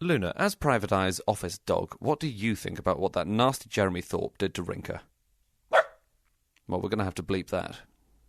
Luna, as Private Eye's office dog, what do you think about what that nasty Jeremy Thorpe did to Rinker? Well, we're going to have to bleep that.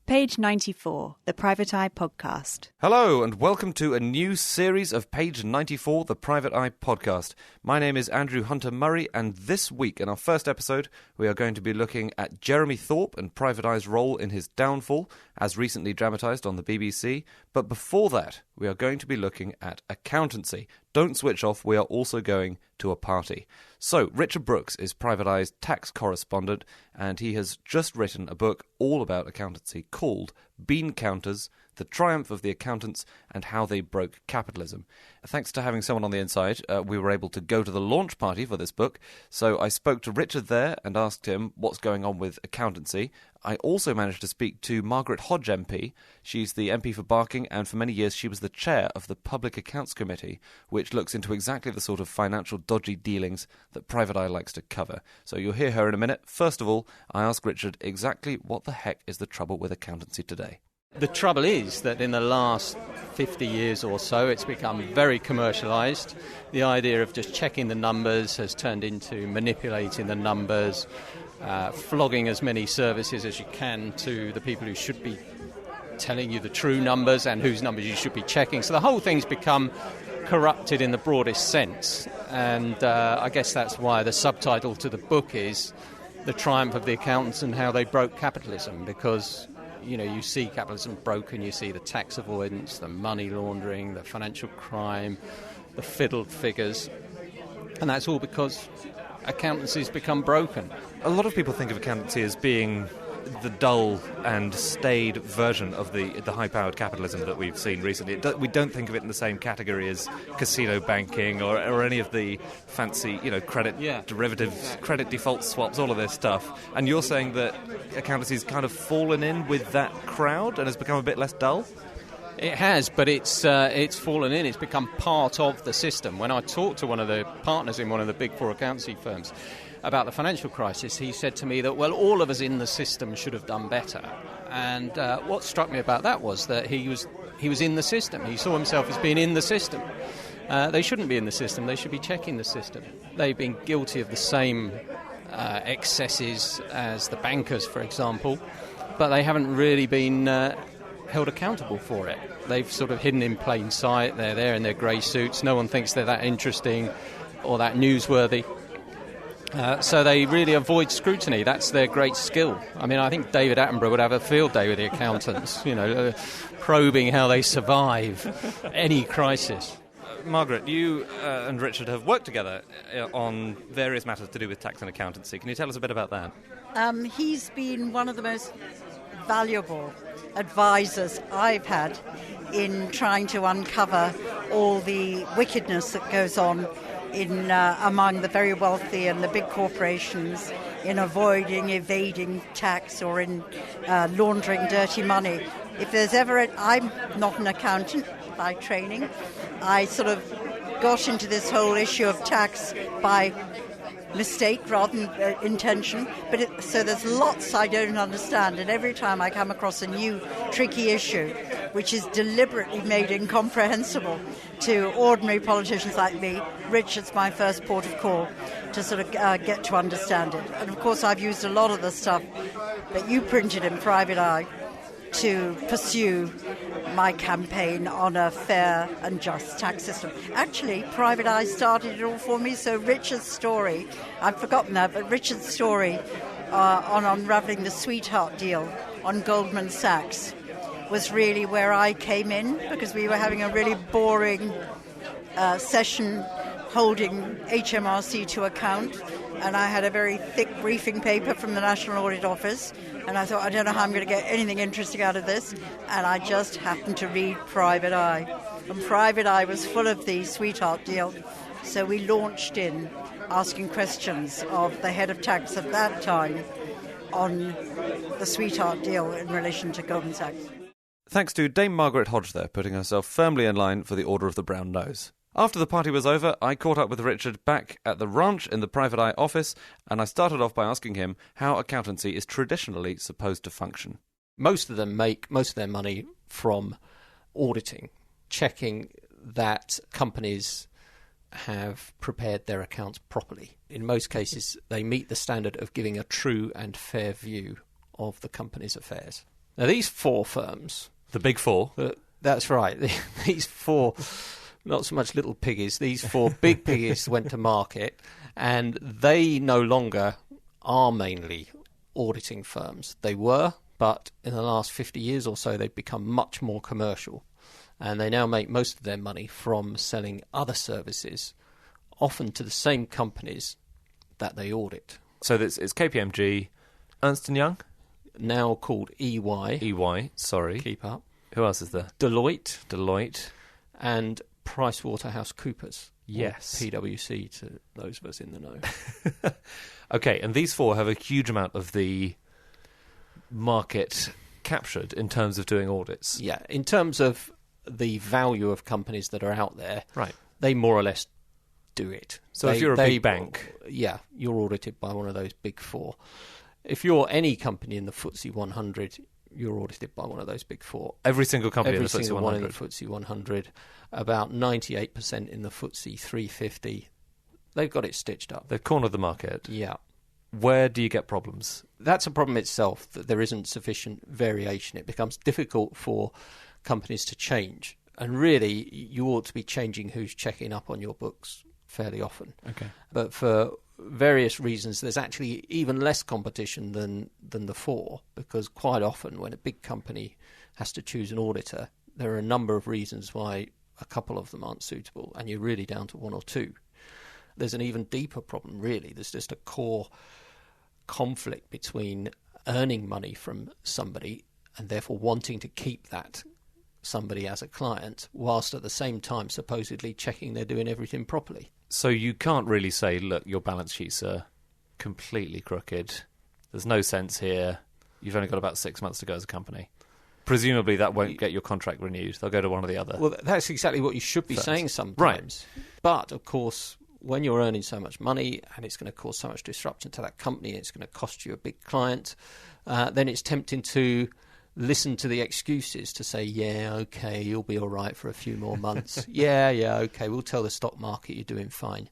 Page 94, the Private Eye Podcast. Hello, and welcome to a new series of Page 94, the Private Eye Podcast. My name is Andrew Hunter Murray, and this week, in our first episode, we are going to be looking at Jeremy Thorpe and Private Eye's role in his downfall, as recently dramatised on the BBC. But before that, we are going to be looking at accountancy. Don't switch off, we are also going to a party. So, Richard Brooks is Private Eye's tax correspondent, and he has just written a book all about accountancy called Bean Counters, The Triumph of the Accountants and How They Broke Capitalism. Thanks to having someone on the inside, we were able to go to the launch party for this book, so I spoke to Richard there and asked him what's going on with accountancy. I also managed to speak to Margaret Hodge MP. She's the MP for Barking, and for many years she was the chair of the Public Accounts Committee, which looks into exactly the sort of financial dodgy dealings that Private Eye likes to cover. So you'll hear her in a minute. First of all, I asked Richard exactly what the heck is the trouble with accountancy today. The trouble is that in the last 50 years or so, it's become very commercialised. The idea of just checking the numbers has turned into manipulating the numbers, flogging as many services as you can to the people who should be telling you the true numbers and whose numbers you should be checking. So the whole thing's become corrupted in the broadest sense. And I guess that's why the subtitle to the book is The Triumph of the Accountants and How They Broke Capitalism, because you know, you see capitalism broken, you see the tax avoidance, the money laundering, the financial crime, the fiddled figures, and that's all because accountancy's become broken. A lot of people think of accountancy as being the dull and staid version of the high-powered capitalism that we've seen recently. We don't think of it in the same category as casino banking or any of the fancy, credit derivatives, credit default swaps, all of this stuff. And you're saying that accountancy's kind of fallen in with that crowd and has become a bit less dull? It has, but it's fallen in. It's become part of the system. When I talked to one of the partners in one of the big four accountancy firms about the financial crisis, he said to me that, well, all of us in the system should have done better. And what struck me about that was that he was in the system. He saw himself as being in the system. They shouldn't be in the system. They should be checking the system. They've been guilty of the same excesses as the bankers, for example, but they haven't really been held accountable for it. They've sort of hidden in plain sight. They're there in their grey suits. No one thinks they're that interesting or that newsworthy. So they really avoid scrutiny. That's their great skill. I mean, I think David Attenborough would have a field day with the accountants, probing how they survive any crisis. Margaret, you and Richard have worked together on various matters to do with tax and accountancy. Can you tell us a bit about that? He's been one of the most valuable advisors I've had in trying to uncover all the wickedness that goes on in among the very wealthy and the big corporations in avoiding, evading tax or in laundering dirty money. If there's ever I'm not an accountant by training. I sort of got into this whole issue of tax by mistake rather than intention, so there's lots I don't understand, and every time I come across a new tricky issue which is deliberately made incomprehensible to ordinary politicians like me, Richard's my first port of call to sort of get to understand it. And of course I've used a lot of the stuff that you printed in Private Eye to pursue my campaign on a fair and just tax system. Actually, Private Eye started it all for me, so Richard's story, I've forgotten that, but Richard's story on unravelling the sweetheart deal on Goldman Sachs was really where I came in, because we were having a really boring session holding HMRC to account, and I had a very thick briefing paper from the National Audit Office, and I thought, I don't know how I'm going to get anything interesting out of this, and I just happened to read Private Eye. And Private Eye was full of the sweetheart deal, so we launched in asking questions of the head of tax at that time on the sweetheart deal in relation to Goldman Sachs. Thanks to Dame Margaret Hodge there, putting herself firmly in line for the Order of the Brown Nose. After the party was over, I caught up with Richard back at the ranch in the Private Eye office, and I started off by asking him how accountancy is traditionally supposed to function. Most of them make most of their money from auditing, checking that companies have prepared their accounts properly. In most cases, they meet the standard of giving a true and fair view of the company's affairs. Now, these 4 firms... The big 4? That's right. These 4, not so much little piggies, these 4 big piggies went to market, and they no longer are mainly auditing firms. They were, but in the last 50 years or so, they've become much more commercial. And they now make most of their money from selling other services, often to the same companies that they audit. So it's KPMG, Ernst & Young? Now called EY. EY, sorry. Keep up. Who else is there? Deloitte. And PricewaterhouseCoopers. Yes. PwC to those of us in the know. Okay, and these 4 have a huge amount of the market captured in terms of doing audits. Yeah, in terms of the value of companies that are out there, right, they more or less do it. So if you're a big bank... Yeah, you're audited by one of those big 4. If you're any company in the FTSE 100, you're audited by one of those big 4. Every single company in the FTSE 100? Every single one in the FTSE 100. About 98% in the FTSE 350. They've got it stitched up. They've cornered the market. Yeah. Where do you get problems? That's a problem itself, that there isn't sufficient variation. It becomes difficult for companies to change. And really, you ought to be changing who's checking up on your books fairly often. Okay. But for various reasons, there's actually even less competition than the 4, because quite often when a big company has to choose an auditor, there are a number of reasons why a couple of them aren't suitable, and you're really down to 1 or 2. There's an even deeper problem, really. There's just a core conflict between earning money from somebody and therefore wanting to keep that somebody as a client, whilst at the same time supposedly checking they're doing everything properly. So you can't really say, look, your balance sheets are completely crooked. There's no sense here. You've only got about 6 months to go as a company. Presumably that won't get your contract renewed. They'll go to one or the other. Well, that's exactly what you should be saying sometimes. Right. But, of course, when you're earning so much money and it's going to cause so much disruption to that company, it's going to cost you a big client, then it's tempting to listen to the excuses to say, yeah, okay, you'll be all right for a few more months. yeah, okay, we'll tell the stock market you're doing fine.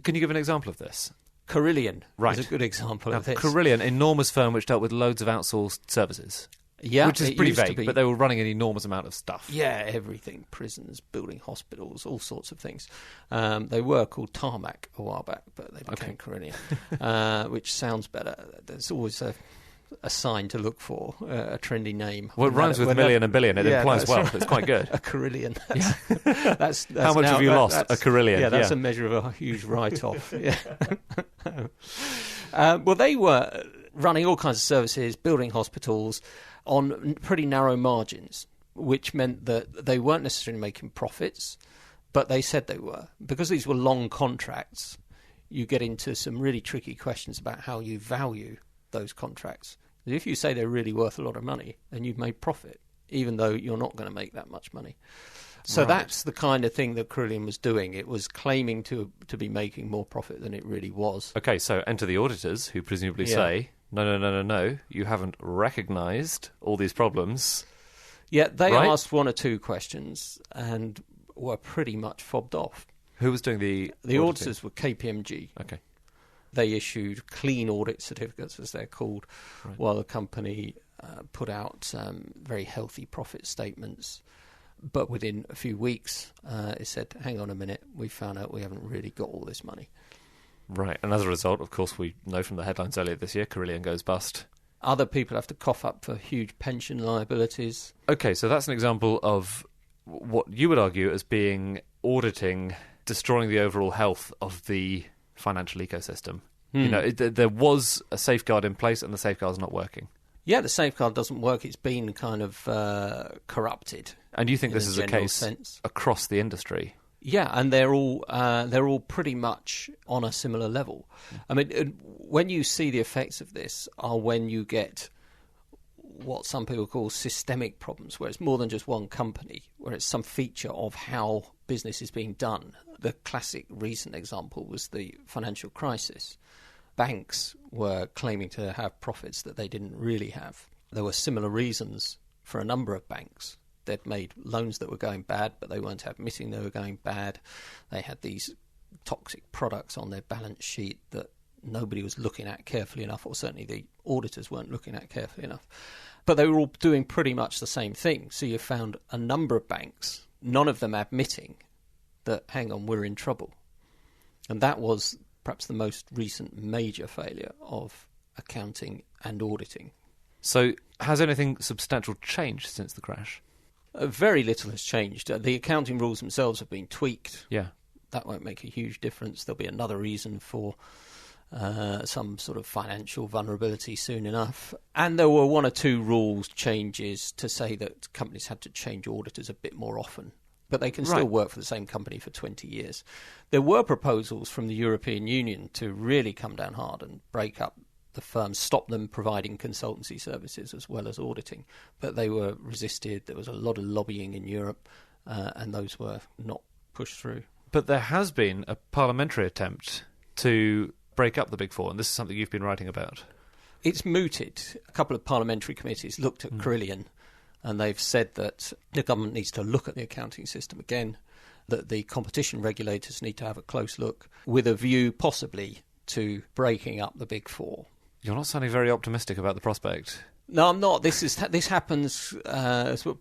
Can you give an example of this? Carillion is a good example of this. Carillion, enormous firm which dealt with loads of outsourced services. Yeah, which is pretty vague, but they were running an enormous amount of stuff. Yeah, everything. Prisons, building hospitals, all sorts of things. They were called Tarmac a while back, but they became Carillion, which sounds better. There's always a sign to look for, a trendy name. Well, it rhymes with million and billion. It implies wealth. It's quite good. A Carillion. That's how much have you lost? A Carillion. Yeah, that's a measure of a huge write-off. Yeah. Well, they were running all kinds of services, building hospitals on pretty narrow margins, which meant that they weren't necessarily making profits, but they said they were. Because these were long contracts, you get into some really tricky questions about how you value those contracts. If you say they're really worth a lot of money, then you've made profit, even though you're not going to make that much money. So that's the kind of thing that Carillion was doing. It was claiming to be making more profit than it really was. Okay, so enter the auditors, who presumably say, no, you haven't recognised all these problems. Yeah, they asked 1 or 2 questions and were pretty much fobbed off. Who was doing the auditors were KPMG. Okay. They issued clean audit certificates, as they're called, while the company put out very healthy profit statements. But within a few weeks, it said, hang on a minute, we found out we haven't really got all this money. Right, and as a result, of course, we know from the headlines earlier this year, Carillion goes bust. Other people have to cough up for huge pension liabilities. Okay, so that's an example of what you would argue as being auditing, destroying the overall health of the financial ecosystem. You know, there was a safeguard in place and the safeguard's not working. Yeah, the safeguard doesn't work. It's been kind of corrupted. And you think this is a case across the industry? Yeah, and they're all pretty much on a similar level. I mean, when you see the effects of this are when you get what some people call systemic problems, where it's more than just one company, where it's some feature of how business is being done. The classic recent example was the financial crisis. Banks were claiming to have profits that they didn't really have. There were similar reasons for a number of banks. They'd made loans that were going bad, but they weren't admitting they were going bad. They had these toxic products on their balance sheet that nobody was looking at carefully enough, or certainly the auditors weren't looking at carefully enough. But they were all doing pretty much the same thing. So you found a number of banks, none of them admitting that, hang on, we're in trouble. And that was perhaps the most recent major failure of accounting and auditing. So has anything substantial changed since the crash? Very little has changed. The accounting rules themselves have been tweaked. Yeah. That won't make a huge difference. There'll be another reason for some sort of financial vulnerability soon enough. And there were one or two rules changes to say that companies had to change auditors a bit more often. But they can still work for the same company for 20 years. There were proposals from the European Union to really come down hard and break up the firms, stop them providing consultancy services as well as auditing. But they were resisted. There was a lot of lobbying in Europe, and those were not pushed through. But there has been a parliamentary attempt to break up the Big Four, and this is something you've been writing about. It's mooted. A couple of parliamentary committees looked at Carillion, and they've said that the government needs to look at the accounting system again, that the competition regulators need to have a close look, with a view possibly to breaking up the Big Four. You're not sounding very optimistic about the prospect. No, I'm not. This happens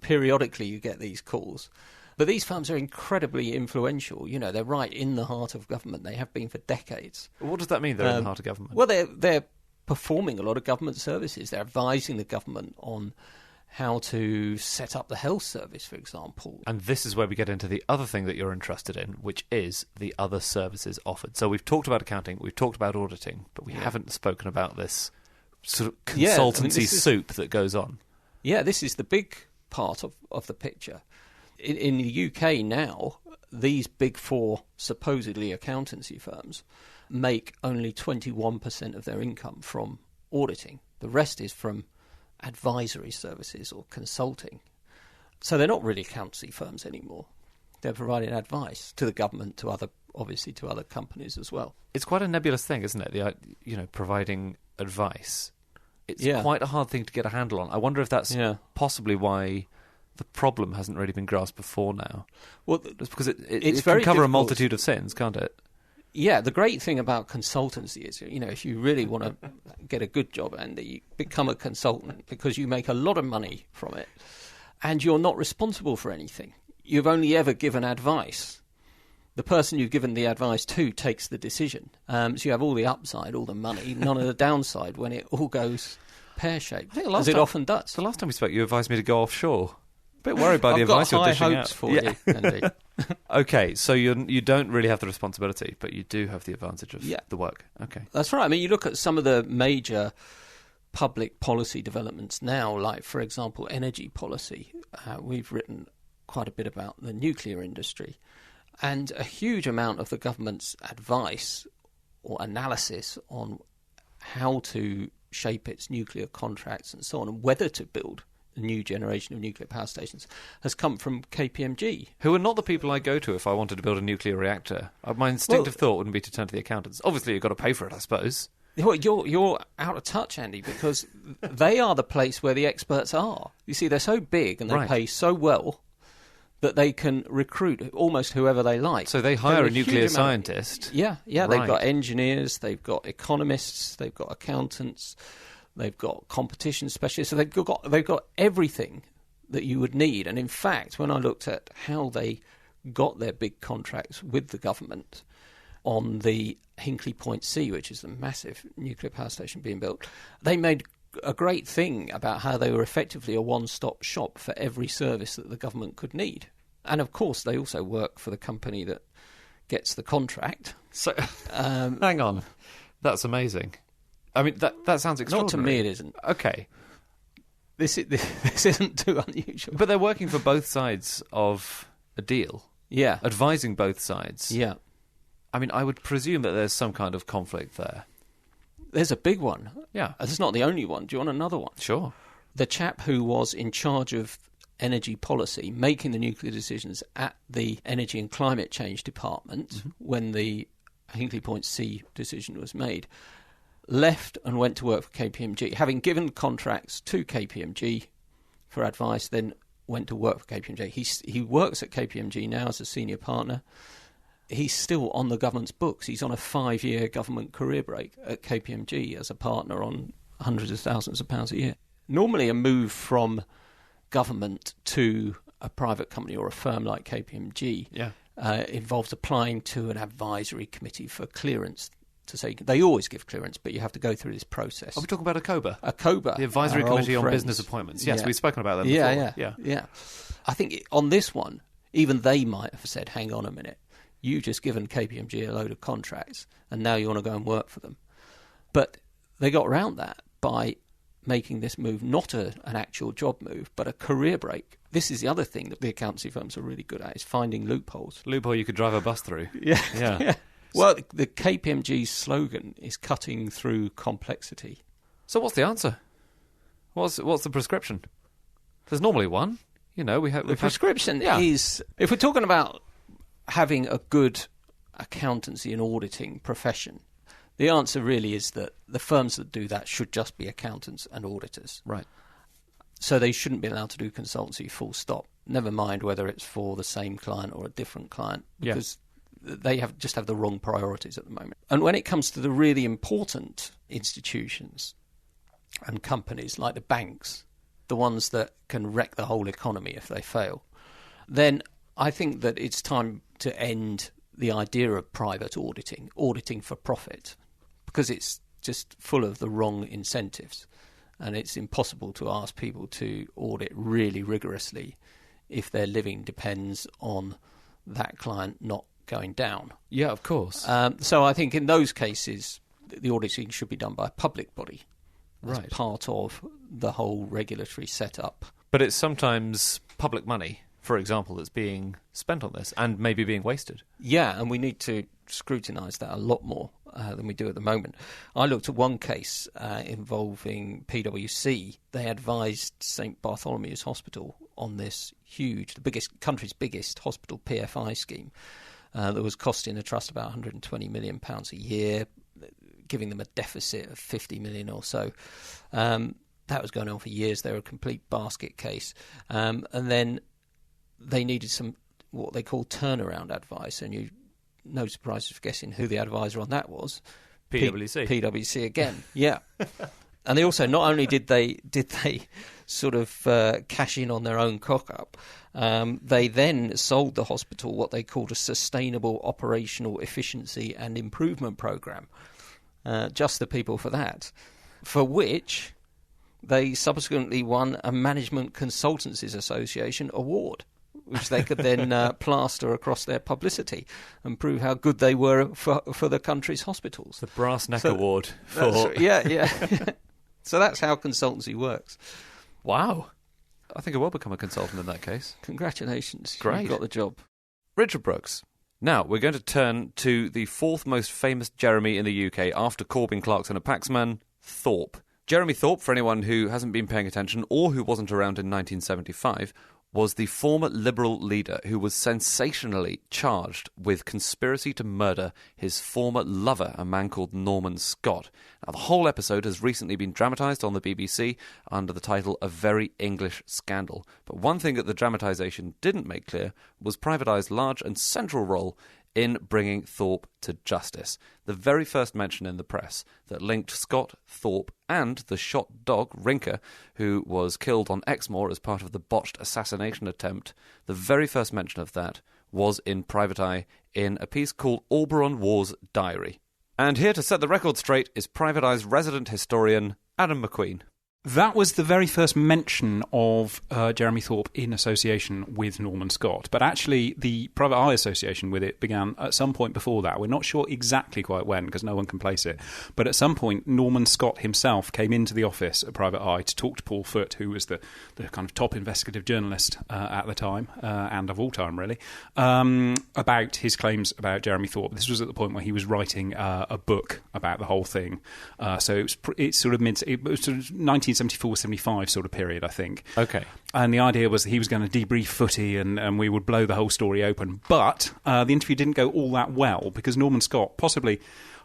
periodically. You get these calls. But these firms are incredibly influential. You know, they're right in the heart of government. They have been for decades. What does that mean, they're in the heart of government? Well, they're performing a lot of government services. They're advising the government on how to set up the health service, for example. And this is where we get into the other thing that you're interested in, which is the other services offered. So we've talked about accounting, we've talked about auditing, but we haven't spoken about this sort of consultancy soup that goes on. Yeah, this is the big part of the picture. In the UK now, these Big Four supposedly accountancy firms make only 21% of their income from auditing. The rest is from advisory services or consulting. So they're not really accountancy firms anymore. They're providing advice to the government, to other companies as well. It's quite a nebulous thing, isn't it? Providing advice. It's quite a hard thing to get a handle on. I wonder if that's possibly why the problem hasn't really been grasped before now. Well, it's because it can cover difficult. A multitude of sins, can't it? Yeah, the great thing about consultancy is, if you really want to get a good job, Andy, you become a consultant because you make a lot of money from it and you're not responsible for anything. You've only ever given advice. The person you've given the advice to takes the decision. So you have all the upside, all the money, none of the downside when it all goes pear-shaped, as it often does. The last time we spoke, you advised me to go offshore. A bit worried by the advice you're dishing out. I've got high hopes for you, Andy. Okay, so you don't really have the responsibility, but you do have the advantage of the work. Okay, that's right. I mean, you look at some of the major public policy developments now, like, for example, energy policy. We've written quite a bit about the nuclear industry, and a huge amount of the government's advice or analysis on how to shape its nuclear contracts and so on, and whether to build a new generation of nuclear power stations, has come from KPMG. Who are not the people I go to if I wanted to build a nuclear reactor. My instinctive thought wouldn't be to turn to the accountants. Obviously, you've got to pay for it, I suppose. Well, you're out of touch, Andy, because they are the place where the experts are. You see, they're so big and they pay so well that they can recruit almost whoever they like. So they hire a nuclear scientist. Yeah. They've got engineers, they've got economists, they've got accountants, they've got competition specialists. So they've got everything that you would need. And in fact, when I looked at how they got their big contracts with the government on the Hinkley Point C, which is the massive nuclear power station being built, they made a great thing about how they were effectively a one-stop shop for every service that the government could need. And of course, they also work for the company that gets the contract. So, hang on. That's amazing. I mean, that sounds extraordinary. Not to me, it isn't. Okay. This isn't too unusual. But they're working for both sides of a deal. Yeah. Advising both sides. Yeah. I mean, I would presume that there's some kind of conflict there. There's a big one. Yeah. It's not the only one. Do you want another one? Sure. The chap who was in charge of energy policy, making the nuclear decisions at the Energy and Climate Change Department when the Hinkley Point C decision was made, left and went to work for KPMG. Having given contracts to KPMG for advice, then went to work for KPMG. He works at KPMG now as a senior partner, he's still on the government's books. He's on a 5-year government career break at KPMG as a partner on hundreds of thousands of pounds a year. Normally a move from government to a private company or a firm like KPMG involves applying to an advisory committee for clearance. To say they always give clearance, but you have to go through this process. Are we talking about ACOBA? ACOBA. The Advisory Committee on Business Appointments. Yes, we've spoken about them before. Yeah. I think on this one, even they might have said, hang on a minute, you've just given KPMG a load of contracts and now you want to go and work for them. But they got around that by making this move not an actual job move, but a career break. This is the other thing that the accountancy firms are really good at, is finding loopholes. Loophole you could drive a bus through. Yeah. Well, the KPMG slogan is cutting through complexity. So what's the answer? What's the prescription? There's normally one. The prescription is, if we're talking about having a good accountancy and auditing profession, the answer really is that the firms that do that should just be accountants and auditors. Right. So they shouldn't be allowed to do consultancy full stop. Never mind whether it's for the same client or a different client, because they just have the wrong priorities at the moment. And when it comes to the really important institutions and companies like the banks, the ones that can wreck the whole economy if they fail, then I think that it's time to end the idea of private auditing for profit, because it's just full of the wrong incentives. And it's impossible to ask people to audit really rigorously if their living depends on that client not going down. Yeah, of course. So I think in those cases, the auditing should be done by a public body as part of the whole regulatory setup. But it's sometimes public money, for example, that's being spent on this and maybe being wasted. Yeah, and we need to scrutinise that a lot more than we do at the moment. I looked at one case involving PwC. They advised St Bartholomew's Hospital on this country's biggest hospital PFI scheme that was costing the trust about £120 million a year, giving them a deficit of 50 million or so. That was going on for years. They were a complete basket case. And then they needed some what they call turnaround advice, and no surprise for guessing who the advisor on that was. PwC. PwC again, yeah. And they also, not only did they sort of cash in on their own cock-up, they then sold the hospital what they called a sustainable operational efficiency and improvement programme. Just the people for that, for which they subsequently won a Management Consultancies Association award, which they could then plaster across their publicity and prove how good they were for the country's hospitals. The Brass Neck Award. Yeah. So that's how consultancy works. Wow. I think I will become a consultant in that case. Congratulations. Great. You've got the job. Richard Brooks. Now, we're going to turn to the fourth most famous Jeremy in the UK after Corbyn, Clarkson and Paxman, Thorpe. Jeremy Thorpe, for anyone who hasn't been paying attention or who wasn't around in 1975, was the former Liberal leader who was sensationally charged with conspiracy to murder his former lover, a man called Norman Scott. Now, the whole episode has recently been dramatised on the BBC under the title A Very English Scandal. But one thing that the dramatisation didn't make clear was Private Eye's large and central role in bringing Thorpe to justice. The very first mention in the press that linked Scott, Thorpe and the shot dog, Rinker, who was killed on Exmoor as part of the botched assassination attempt, the very first mention of that was in Private Eye in a piece called Alberon War's Diary. And here to set the record straight is Private Eye's resident historian, Adam Macqueen. That was the very first mention of Jeremy Thorpe in association with Norman Scott. But actually, the Private Eye association with it began at some point before that. We're not sure exactly quite when, because no one can place it. But at some point, Norman Scott himself came into the office at Private Eye to talk to Paul Foote, who was the kind of top investigative journalist at the time, and of all time, really, about his claims about Jeremy Thorpe. This was at the point where he was writing a book about the whole thing. So it was sort of 1975 1974-75 sort of period, I think. Okay. And the idea was that he was going to debrief Footy and we would blow the whole story open. But the interview didn't go all that well because Norman Scott, possibly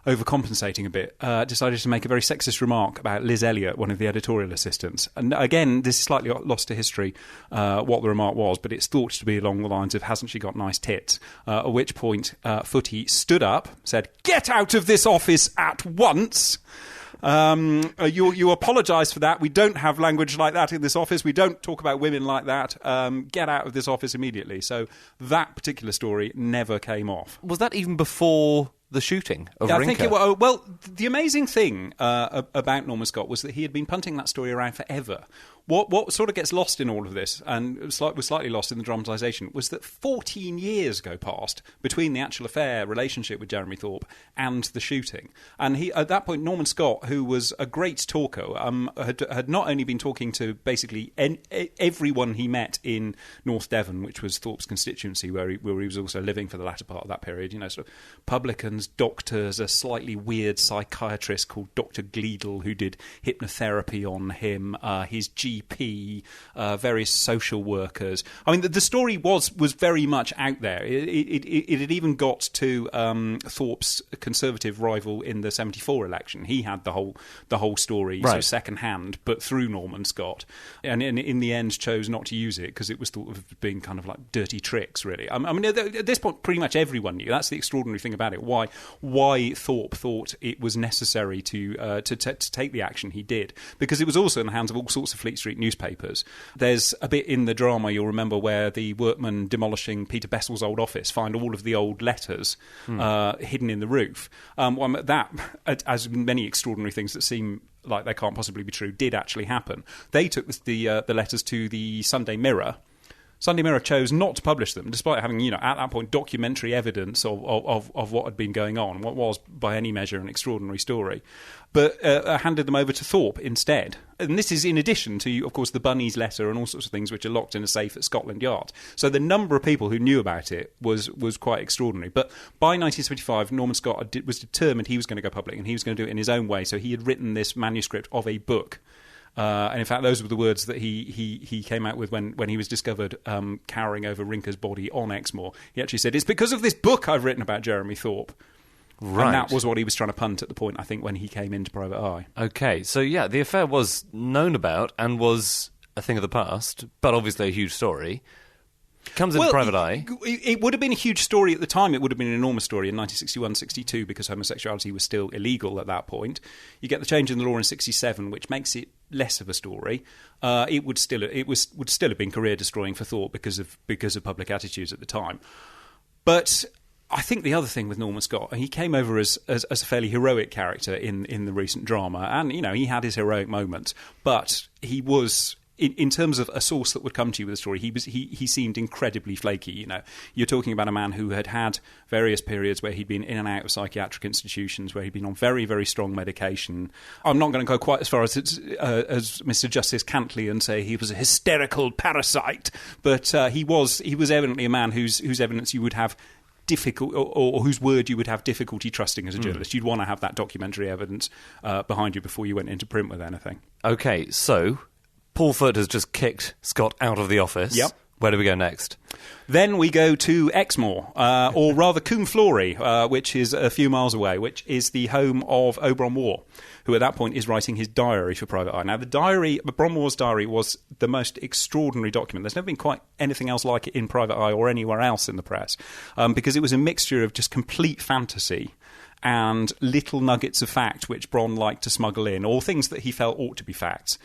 overcompensating a bit, decided to make a very sexist remark about Liz Elliott, one of the editorial assistants. And again, this is slightly lost to history, what the remark was, but it's thought to be along the lines of, hasn't she got nice tits? At which point, Footy stood up, said, "Get out of this office at once!" You apologise for that. We don't have language like that in this office. We don't talk about women like that. Get out of this office immediately. So that particular story never came off. Was that even before the shooting of Rinker? I think it was. Well, the amazing thing about Norman Scott was that he had been punting that story around forever. What sort of gets lost in all of this, and was slightly lost in the dramatisation, was that 14 years go past between the actual affair, relationship with Jeremy Thorpe, and the shooting. And he, at that point, Norman Scott, who was a great talker, had not only been talking to basically everyone he met in North Devon, which was Thorpe's constituency, where he was also living for the latter part of that period, sort of publicans, doctors, a slightly weird psychiatrist called Dr. Gleedle, who did hypnotherapy on him, his GP, various social workers. I mean, the story was very much out there. It had even got to Thorpe's Conservative rival in the 74 election. He had the whole story, right, so second hand, but through Norman Scott, and in the end chose not to use it because it was thought of being kind of like dirty tricks, really. I mean, at this point, pretty much everyone knew. That's the extraordinary thing about it. Why Thorpe thought it was necessary to take the action he did, because it was also in the hands of all sorts of Fleet Street newspapers. There's a bit in the drama, you'll remember, where the workmen demolishing Peter Bessel's old office find all of the old letters hidden in the roof. That, as many extraordinary things that seem like they can't possibly be true, did actually happen. They took the letters to the Sunday Mirror. Sunday Mirror chose not to publish them, despite having, at that point, documentary evidence of what had been going on, what was, by any measure, an extraordinary story, but handed them over to Thorpe instead. And this is in addition to, of course, the Bunny's letter and all sorts of things which are locked in a safe at Scotland Yard. So the number of people who knew about it was quite extraordinary. But by 1975, Norman Scott was determined he was going to go public, and he was going to do it in his own way. So he had written this manuscript of a book. And in fact, those were the words that he came out with when he was discovered cowering over Rinker's body on Exmoor. He actually said, "It's because of this book I've written about Jeremy Thorpe." Right. And that was what he was trying to punt at the point, I think, when he came into Private Eye. Okay, so yeah, the affair was known about and was a thing of the past, but obviously a huge story. Comes in Private Eye. It would have been a huge story at the time. It would have been an enormous story in 1961-62 because homosexuality was still illegal at that point. You get the change in the law in 67, which makes it less of a story. It would still have been career destroying for Thorpe because of public attitudes at the time. But I think the other thing with Norman Scott, he came over as a fairly heroic character in the recent drama, and he had his heroic moments, but he was, in terms of a source that would come to you with a story, he seemed incredibly flaky. You're talking about a man who had various periods where he'd been in and out of psychiatric institutions, where he'd been on very, very strong medication. I'm not going to go quite as far as Mr. Justice Cantley and say he was a hysterical parasite, but he was evidently a man whose evidence you would have difficult, or whose word you would have difficulty trusting as a journalist. You'd want to have that documentary evidence behind you before you went into print with anything. Okay, so Paul Foot has just kicked Scott out of the office. Yep. Where do we go next? Then we go to Exmoor, or rather Coombe which is a few miles away, which is the home of Oberon Waugh, who at that point is writing his diary for Private Eye. Now, Bron Waugh's diary was the most extraordinary document. There's never been quite anything else like it in Private Eye or anywhere else in the press, because it was a mixture of just complete fantasy and little nuggets of fact which Bron liked to smuggle in, or things that he felt ought to be facts,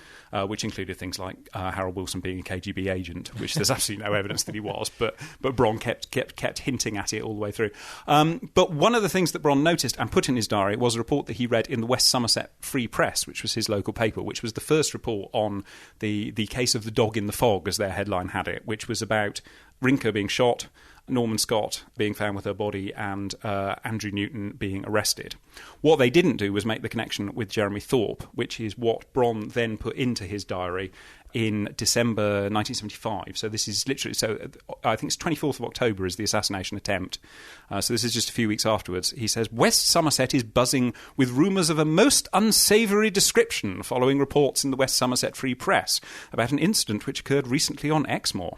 which included things like Harold Wilson being a KGB agent, which there's absolutely no evidence that he was, but Bron kept hinting at it all the way through. But one of the things that Bron noticed and put in his diary was a report that he read in the West Somerset Free Press, which was his local paper, which was the first report on the case of the dog in the fog, as their headline had it, which was about Rinker being shot, Norman Scott being found with her body and Andrew Newton being arrested. What they didn't do was make the connection with Jeremy Thorpe, which is what Bron then put into his diary in December 1975. So this is literally, I think it's 24th of October is the assassination attempt. So this is just a few weeks afterwards. He says, West Somerset is buzzing with rumours of a most unsavoury description following reports in the West Somerset Free Press about an incident which occurred recently on Exmoor.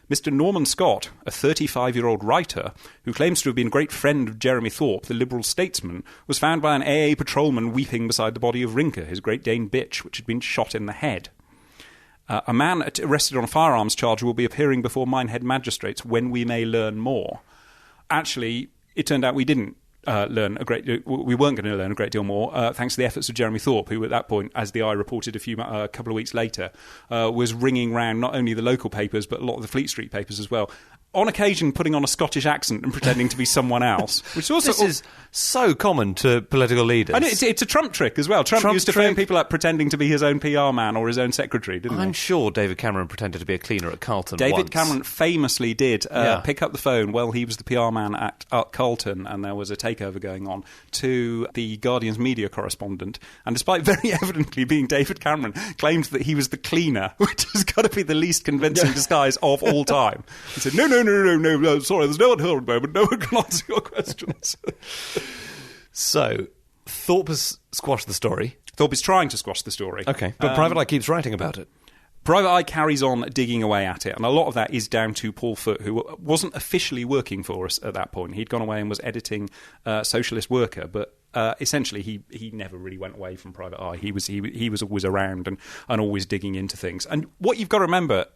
Mr. Norman Scott, a 35-year-old writer who claims to have been a great friend of Jeremy Thorpe, the Liberal statesman, was found by an AA patrolman weeping beside the body of Rinker, his Great Dane bitch, which had been shot in the head. A man arrested on a firearms charge will be appearing before Minehead magistrates when we may learn more. Actually, it turned out we didn't we weren't going to learn a great deal more, thanks to the efforts of Jeremy Thorpe, who at that point, as the Eye reported a couple of weeks later, was ringing round not only the local papers but a lot of the Fleet Street papers as well. On occasion, putting on a Scottish accent and pretending to be someone else, which also this is so common to political leaders. And it's a Trump trick as well. Trump used to phone people up pretending to be his own PR man or his own secretary, didn't he? I'm sure David Cameron pretended to be a cleaner at Carlton. David Cameron famously did pick up the phone while he was the PR man at Carlton, and there was a takeover going on, to the Guardian's media correspondent. And despite very evidently being David Cameron, claimed that he was the cleaner, which has got to be the least convincing disguise of all time. He said, No, sorry, there's no one here at the moment. No one can answer your questions. So, Thorpe has squashed the story. Thorpe is trying to squash the story. Okay, but Private Eye keeps writing about it. Private Eye carries on digging away at it, and a lot of that is down to Paul Foote, who wasn't officially working for us at that point. He'd gone away and was editing Socialist Worker, but essentially he never really went away from Private Eye. He was always around and always digging into things. And what you've got to remember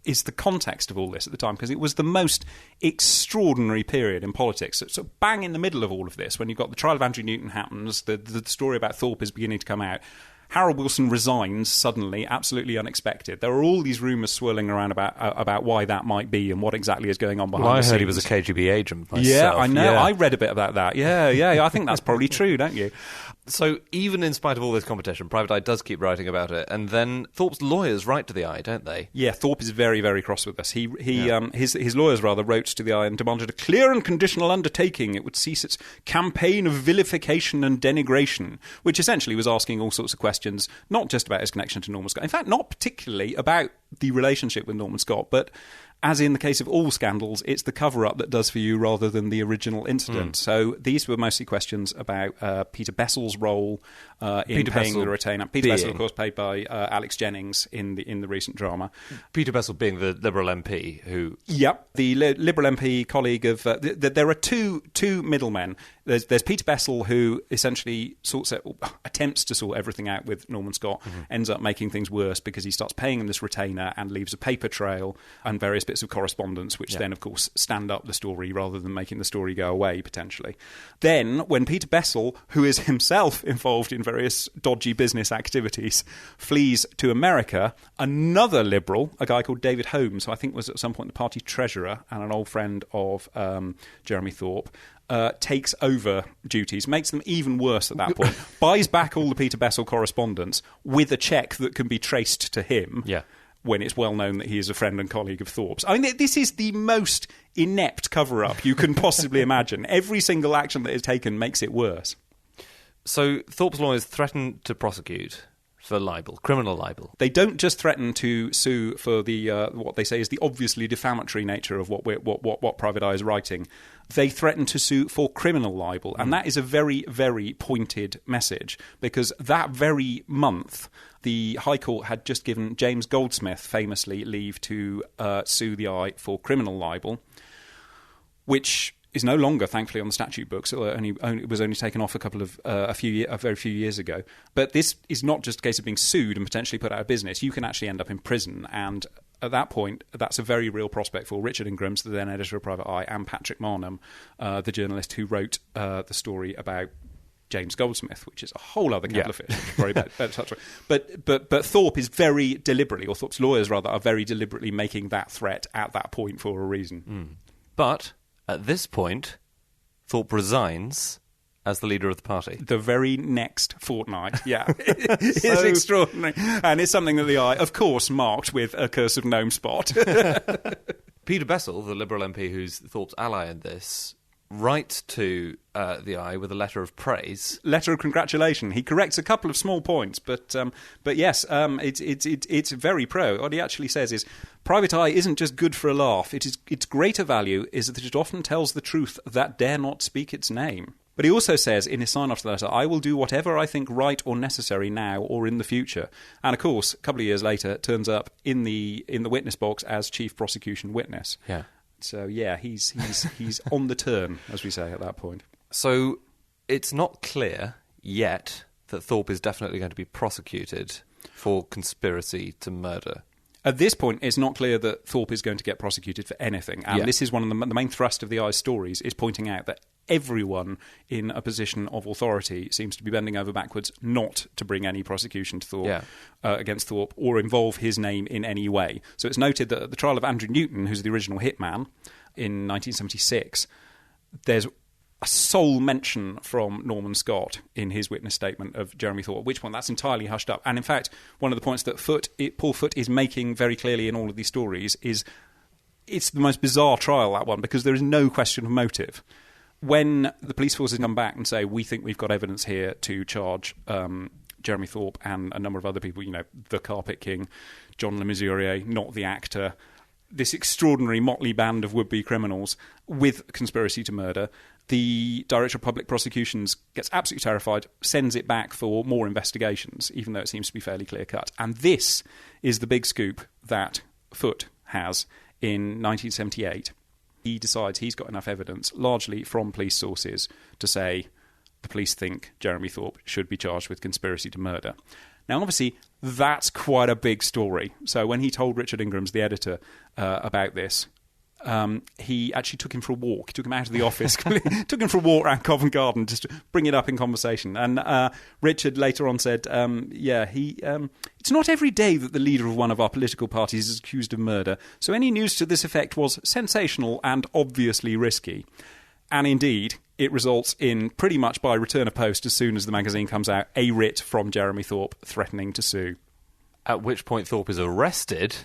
is the context of all this at the time, because it was the most extraordinary period in politics. So bang in the middle of all of this, when you've got the trial of Andrew Newton happens, the story about Thorpe is beginning to come out, Harold Wilson resigns suddenly, absolutely unexpected. There are all these rumours swirling around about why that might be and what exactly is going on behind the scenes. I heard he was a KGB agent myself. Yeah, I know. Yeah. I read a bit about that. Yeah. I think that's probably true, don't you? So even in spite of all this competition, Private Eye does keep writing about it, and then Thorpe's lawyers write to the Eye, don't they? Yeah, Thorpe is very, very cross with us. His lawyers rather wrote to the Eye and demanded a clear and conditional undertaking. It would cease its campaign of vilification and denigration, which essentially was asking all sorts of questions, not just about his connection to Norman Scott. In fact, not particularly about the relationship with Norman Scott, but as in the case of all scandals, it's the cover-up that does for you rather than the original incident. So these were mostly questions about Peter Bessel's role in paying the retainer. Peter Bessel, of course, played by Alex Jennings in the recent drama. Peter Bessel being the Liberal MP who... Yep, the Liberal MP colleague of... there are two middlemen. There's Peter Bessel, who essentially attempts to sort everything out with Norman Scott, ends up making things worse because he starts paying him this retainer and leaves a paper trail and various bits of correspondence, which then, of course, stand up the story rather than making the story go away, potentially. Then, when Peter Bessel, who is himself involved in various dodgy business activities, flees to America, another Liberal, a guy called David Holmes, who I think was at some point the party treasurer and an old friend of Jeremy Thorpe, takes over duties, makes them even worse at that point, buys back all the Peter Bessel correspondence with a cheque that can be traced to him. Yeah. When it's well known that he is a friend and colleague of Thorpe's. I mean, this is the most inept cover-up you can possibly imagine. Every single action that is taken makes it worse. So Thorpe's lawyers threaten to prosecute for libel, criminal libel. They don't just threaten to sue for the what they say is the obviously defamatory nature of what Private Eye is writing. They threaten to sue for criminal libel, and that is a very, very pointed message, because that very month the High Court had just given James Goldsmith famously leave to sue the Eye for criminal libel, which is no longer, thankfully, on the statute books. It was only taken off a very few years ago. But this is not just a case of being sued and potentially put out of business. You can actually end up in prison, and at that point, that's a very real prospect for Richard Ingrams, the then editor of Private Eye, and Patrick Marnham, the journalist who wrote the story about James Goldsmith, which is a whole other kettle of fish. Very bad. But Thorpe is very deliberately, or Thorpe's lawyers rather, are very deliberately making that threat at that point for a reason. But at this point, Thorpe resigns as the leader of the party. The very next fortnight, It's extraordinary. And it's something that the Eye, of course, marked with a curse of gnome spot. Peter Bessel, the Liberal MP who's Thorpe's ally in this, writes to the Eye with a letter of praise. Letter of congratulation. He corrects a couple of small points, but yes, it's very pro. What he actually says is, Private Eye isn't just good for a laugh. Its greater value is that it often tells the truth that dare not speak its name. But he also says in his sign-off to the letter, I will do whatever I think right or necessary now or in the future. And of course, a couple of years later, turns up in the witness box as chief prosecution witness. Yeah. So yeah, he's on the turn, as we say at that point. So it's not clear yet that Thorpe is definitely going to be prosecuted for conspiracy to murder. At this point, it's not clear that Thorpe is going to get prosecuted for anything. And this is one of the main thrust of the Eye's stories, is pointing out that everyone in a position of authority seems to be bending over backwards not to bring any prosecution to Thorpe, against Thorpe or involve his name in any way. So it's noted that at the trial of Andrew Newton, who's the original hitman, in 1976, there's a sole mention from Norman Scott in his witness statement of Jeremy Thorpe, at which point that's entirely hushed up. And in fact, one of the points that Paul Foote is making very clearly in all of these stories is it's the most bizarre trial, that one, because there is no question of motive. When the police forces come back and say, we think we've got evidence here to charge Jeremy Thorpe and a number of other people, the Carpet King, John Le Mesurier, not the actor, this extraordinary motley band of would-be criminals with conspiracy to murder, the Director of Public Prosecutions gets absolutely terrified, sends it back for more investigations, even though it seems to be fairly clear-cut. And this is the big scoop that Foote has in 1978. He decides he's got enough evidence, largely from police sources, to say the police think Jeremy Thorpe should be charged with conspiracy to murder. Now, obviously, that's quite a big story. So when he told Richard Ingrams, the editor, about this, he actually took him for a walk. He took him out of the office, took him for a walk around Covent Garden just to bring it up in conversation. And Richard later on said, it's not every day that the leader of one of our political parties is accused of murder, so any news to this effect was sensational and obviously risky. And indeed, it results in, pretty much by return of post as soon as the magazine comes out, a writ from Jeremy Thorpe threatening to sue. At which point Thorpe is arrested.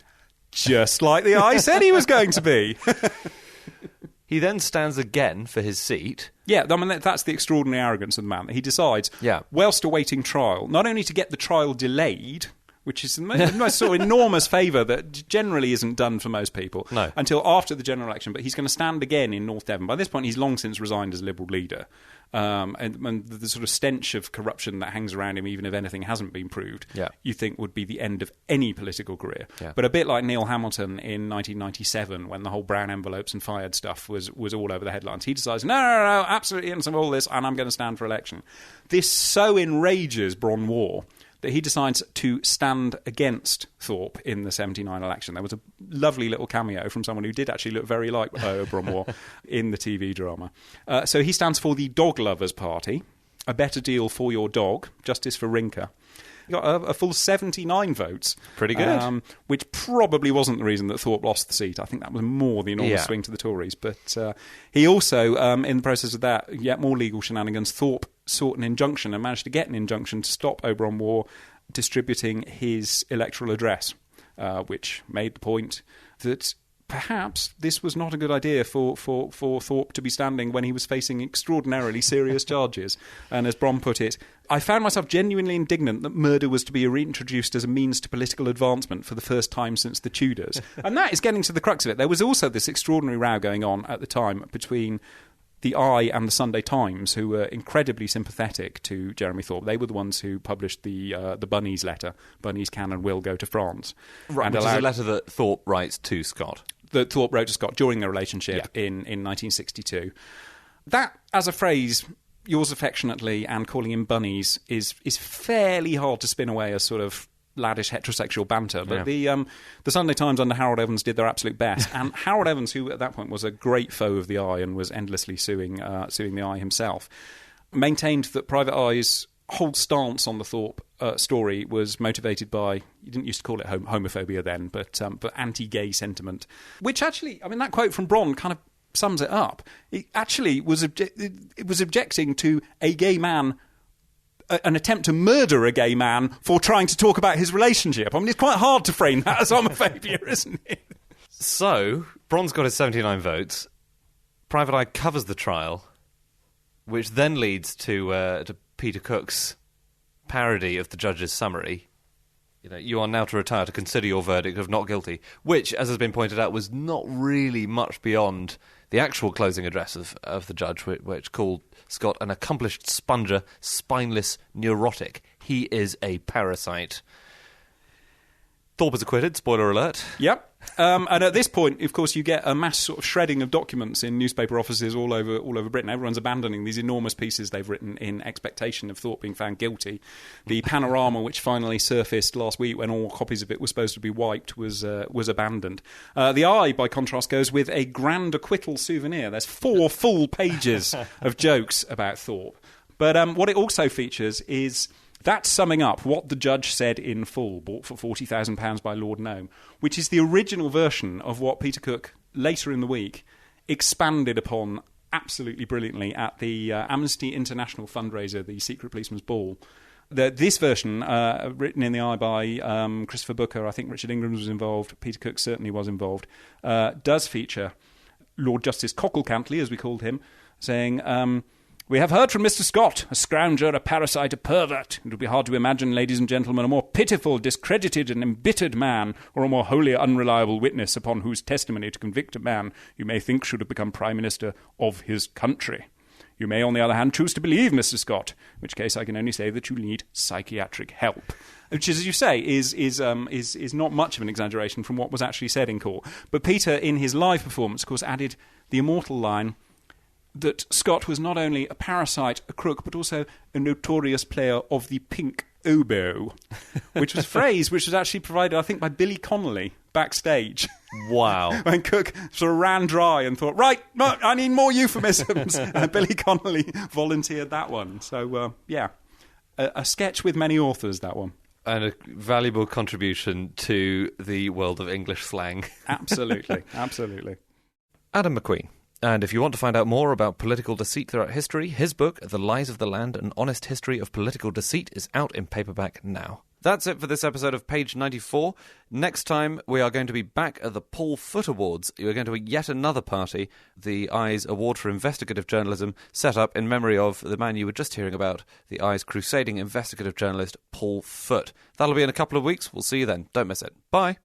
Just like the Eye said he was going to be. He then stands again for his seat. Yeah, I mean, that's the extraordinary arrogance of the man. He decides, whilst awaiting trial, not only to get the trial delayed, which is the most sort of enormous favour that generally isn't done for most people, until after the general election, but he's going to stand again in North Devon. By this point, he's long since resigned as Liberal leader. And the sort of stench of corruption that hangs around him, even if anything hasn't been proved, you think would be the end of any political career. Yeah. But a bit like Neil Hamilton in 1997, when the whole brown envelopes and fired stuff was all over the headlines, he decides, no, absolutely innocent of all this, and I'm going to stand for election. This so enrages Bron War that he decides to stand against Thorpe in the 79 election. There was a lovely little cameo from someone who did actually look very like Bron War in the TV drama. So he stands for the Dog Lovers Party, A Better Deal for Your Dog, Justice for Rinker. He got a full 79 votes. Pretty good. Which probably wasn't the reason that Thorpe lost the seat. I think that was more the enormous swing to the Tories. But he also, in the process of that, yet more legal shenanigans, Thorpe sought an injunction and managed to get an injunction to stop Bron War distributing his electoral address, which made the point that perhaps this was not a good idea for Thorpe to be standing when he was facing extraordinarily serious charges. And as Bron put it, I found myself genuinely indignant that murder was to be reintroduced as a means to political advancement for the first time since the Tudors. And that is getting to the crux of it. There was also this extraordinary row going on at the time between the Eye and the Sunday Times, who were incredibly sympathetic to Jeremy Thorpe. They were the ones who published the Bunnies letter, Bunnies can and will go to France. Right, which is a letter that Thorpe writes to Scott. That Thorpe wrote to Scott during their relationship in 1962. That, as a phrase, yours affectionately and calling him Bunnies, is fairly hard to spin away as sort of laddish heterosexual banter, but the Sunday Times under Harold Evans did their absolute best, and Harold Evans, who at that point was a great foe of the Eye and was endlessly suing the Eye himself, maintained that Private Eye's whole stance on the Thorpe story was motivated by, you didn't used to call it homophobia then, but anti-gay sentiment, which actually, I mean, that quote from Bron kind of sums it up. It actually was objecting to a gay man, an attempt to murder a gay man for trying to talk about his relationship. I mean, it's quite hard to frame that as homophobia, isn't it? So, Bronze got his 79 votes. Private Eye covers the trial, which then leads to Peter Cook's parody of the judge's summary. You are now to retire to consider your verdict of not guilty, which, as has been pointed out, was not really much beyond the actual closing address of the judge, which called Scott an accomplished sponger, spineless neurotic. He is a parasite. Thorpe is acquitted, spoiler alert. Yep. And at this point, of course, you get a mass sort of shredding of documents in newspaper offices all over Britain. Everyone's abandoning these enormous pieces they've written in expectation of Thorpe being found guilty. The panorama, which finally surfaced last week when all copies of it were supposed to be wiped, was abandoned. The Eye, by contrast, goes with a grand acquittal souvenir. There's 4 full pages of jokes about Thorpe. But what it also features is that summing up what the judge said in full, bought for £40,000 by Lord Nome, which is the original version of what Peter Cook, later in the week, expanded upon absolutely brilliantly at the Amnesty International fundraiser, the Secret Policeman's Ball. This version, written in the Eye by Christopher Booker, I think Richard Ingram was involved, Peter Cook certainly was involved, does feature Lord Justice Cockle-Cantley, as we called him, saying... we have heard from Mr. Scott, a scrounger, a parasite, a pervert. It would be hard to imagine, ladies and gentlemen, a more pitiful, discredited and embittered man, or a more wholly unreliable witness upon whose testimony to convict a man you may think should have become Prime Minister of his country. You may, on the other hand, choose to believe Mr. Scott, in which case I can only say that you need psychiatric help. Which, as you say, is not much of an exaggeration from what was actually said in court. But Peter, in his live performance, of course, added the immortal line that Scott was not only a parasite, a crook, but also a notorious player of the pink oboe, which was a phrase which was actually provided, I think, by Billy Connolly backstage. Wow. When Cook sort of ran dry and thought, right, no, I need more euphemisms. And Billy Connolly volunteered that one. So, a sketch with many authors, that one. And a valuable contribution to the world of English slang. Absolutely, absolutely. Adam Macqueen. And if you want to find out more about political deceit throughout history, his book, The Lies of the Land, An Honest History of Political Deceit, is out in paperback now. That's it for this episode of Page 94. Next time, we are going to be back at the Paul Foot Awards. We're going to yet another party, the Eye's Award for Investigative Journalism, set up in memory of the man you were just hearing about, the Eye's crusading investigative journalist, Paul Foot. That'll be in a couple of weeks. We'll see you then. Don't miss it. Bye.